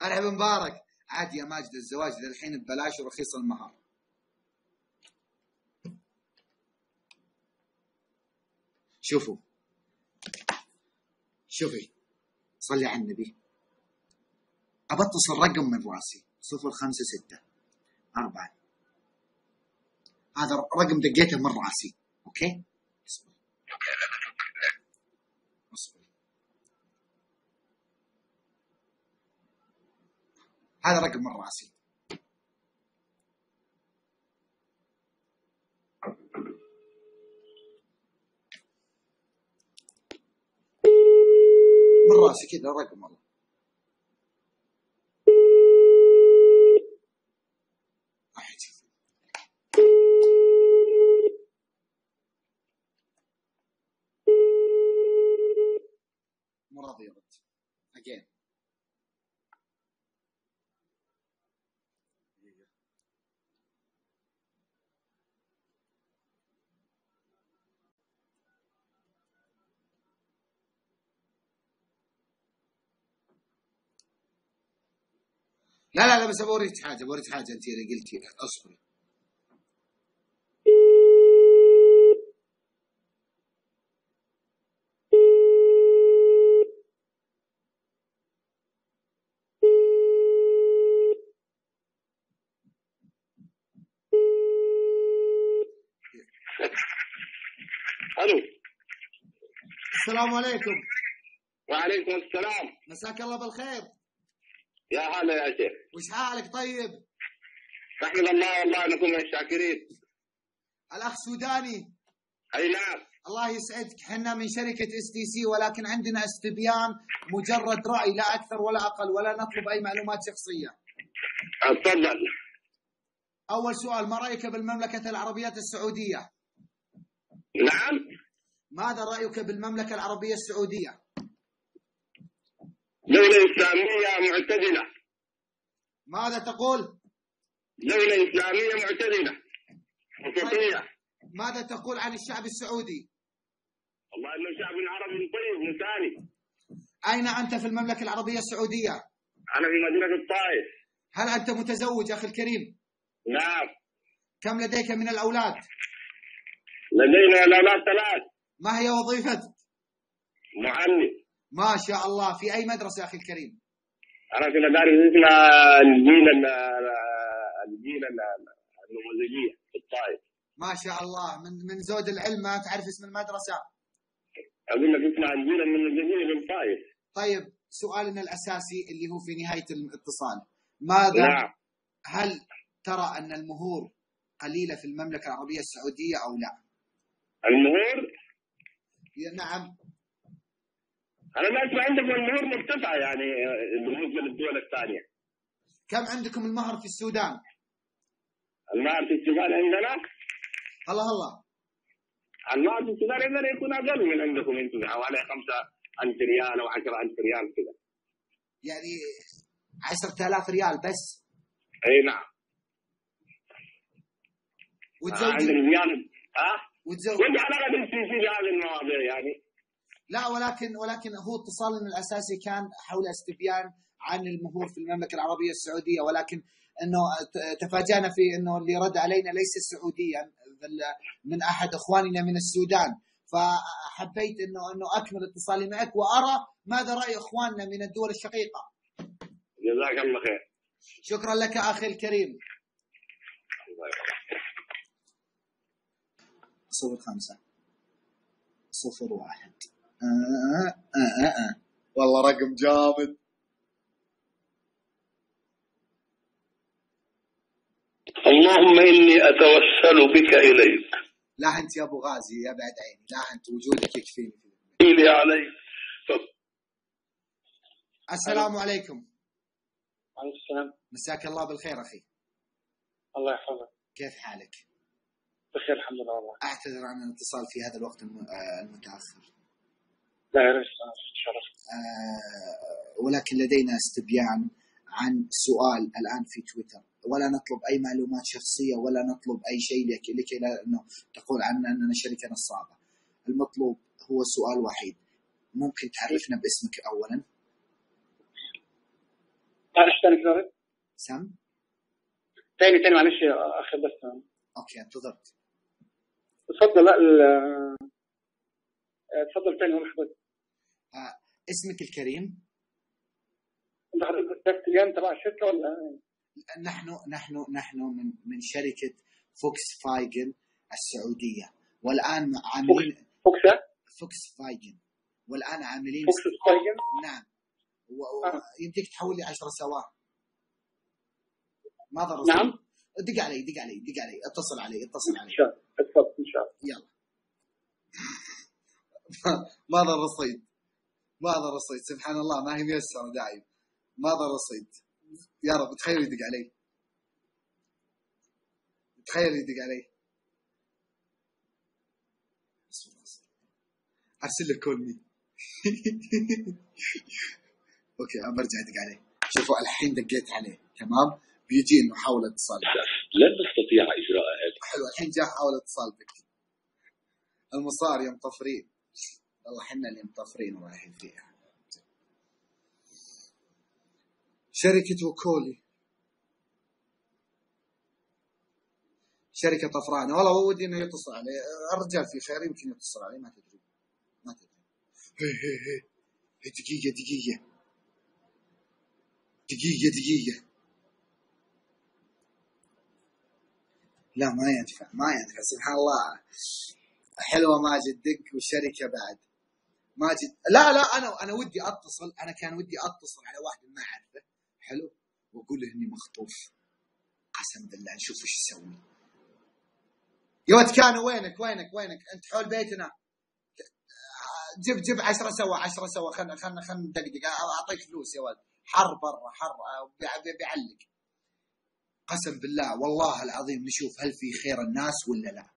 مرحبا مبارك. عاد يا ماجد الزواج للحين ببلاش ورخيص المهر. شوفوا شوفي، صلي على النبي. أبتصل رقم من راسي 056 4. هذا رقم دقيته من راسي. اوكي اصبر. هذا رقم من راسي. من راسي كذا رقم والله. مو راضي يرد. اجين. لا بس بوريك حاجه انت اللي قلتي. اصبري. الو. السلام عليكم. وعليكم السلام. مساك الله بالخير. يا هلا يا شيخ. وش حالك طيب؟ نحمد الله والله انكم من الشاكرين. الاخ سوداني. اي نعم. الله يسعدك. حنا من شركة STC ولكن عندنا استبيان مجرد رأي لا أكثر ولا أقل، ولا نطلب أي معلومات شخصية. تفضل. أول سؤال، ما رأيك بالمملكة العربية السعودية؟ نعم. ماذا رأيك بالمملكة العربية السعودية؟ دولة إسلامية معتدلة. ماذا تقول؟ دولة إسلامية معتدلة وسطية. ماذا تقول عن الشعب السعودي؟ والله إنه شعب عربي طيب مثالي. أين أنت في المملكة العربية السعودية؟ أنا في مدينة الطائف. هل أنت متزوج أخي الكريم؟ نعم. كم لديك من الأولاد؟ لدينا الأولاد 3. ما هي وظيفتك؟ معلم. ما شاء الله. في أي مدرسة أخي الكريم؟ أنا في مدارس اسمها الجيل النموذجية في الطائف. ما شاء الله. من زود العلم. ما تعرف اسم المدرسة؟ أقول لك اسمها الجيل النموذجية في الطائف. طيب سؤالنا الأساسي اللي هو في نهاية الاتصال، ماذا نعم. هل ترى أن المهور قليلة في المملكة العربية السعودية أو لا؟ المهور؟ نعم. أنا ما أسمع عندكم المهور مرتفعة يعني بالنسبة للدول الثانية. كم عندكم المهر في السودان؟ المهر في السودان عندنا؟ الله. المهر في السودان عندنا يكون أقل من عندكم أنتم، حوالي 5,000 ريال أو 10,000 ريال كذا. يعني 10,000 ريال بس؟ أي نعم. وتزوج عندنا زيادة. وتزوج وإيش علاقة بالسيسي بهذه المواضيع يعني؟ لا، ولكن هو اتصالنا الأساسي كان حول استبيان عن المهور في المملكة العربية السعودية، ولكن انه تفاجأنا في انه اللي رد علينا ليس سعوديا، من احد اخواننا من السودان، فحبيت انه اكمل اتصالي معك وارى ماذا راي اخواننا من الدول الشقيقة. جزاك الله خير. شكرا لك اخي الكريم. 05 01 والله رقم جامد. اللهم إني أتوسل بك إليك. لا أنت يا أبو غازي يا بعد عيني، لا أنت وجودك يكفيني. إلي عليك. السلام عليكم. وعليكم السلام. مساك الله بالخير أخي. الله يحفظك. كيف حالك؟ بخير الحمد لله والله. أعتذر عن الاتصال في هذا الوقت المتأخر. لا يا ريت شرف. ولكن لدينا استبيان عن سؤال الآن في تويتر، ولا نطلب أي معلومات شخصية ولا نطلب أي شيء لكي لا أنه تقول عنا أننا شركة نصابة. المطلوب هو سؤال وحيد. ممكن تعرفنا باسمك أولا؟ معلش ثاني كذا. سم. ثاني معلش اخر بس. اوكي انتظرت. تفضل. لا تفضل ثاني مرحبا. اسمك الكريم؟ انت حضرتك تريان تبع الشركه ولا؟ نحن من شركة فوكس فايجن السعودية، والآن عاملين فوكس فايجن، والآن عاملين فوكس فايجن. نعم. يمديك تحول لي 10 سوا. ماذا الرصيد؟ نعم. دق علي اتصل علي ان شاء الله. اتفضل ان شاء الله. يلا. ماذا الرصيد؟ سبحان الله ما هي ميسرة دايم. ماذا الرصيد؟ يا رب تخيل يدق علي. ارسل لك كول مي. اوكي برجع ادق عليه. شوفوا الحين دقيت عليه تمام، بيجي انه حاول اتصال. لن نستطيع اجراء هذا. حلو الحين جاء حاول اتصال بك. المصاري مطفرين والله، حنا اللي مطفرين ورايحين فيها. شركة وكولي شركة طفرانة، والله ودي انه يتصل عليه الرجال، في خير يمكن يتصل عليه، ما تدري. هي دقيقة. لا ما ينفع سبحان الله. حلوة ماجد دق والشركة بعد ماجد. لا انا ودي اتصل، انا كان ودي اتصل على واحد ما اعرفه حلو واقول له اني مخطوف، قسم بالله نشوف ايش يسوي. يا ولد كانوا وينك انت حول بيتنا. جيب 10 سوا خلنا ندقدق، اعطيك فلوس يا ولد. حر برا بيعلق. قسم بالله والله العظيم نشوف هل في خير الناس ولا لا.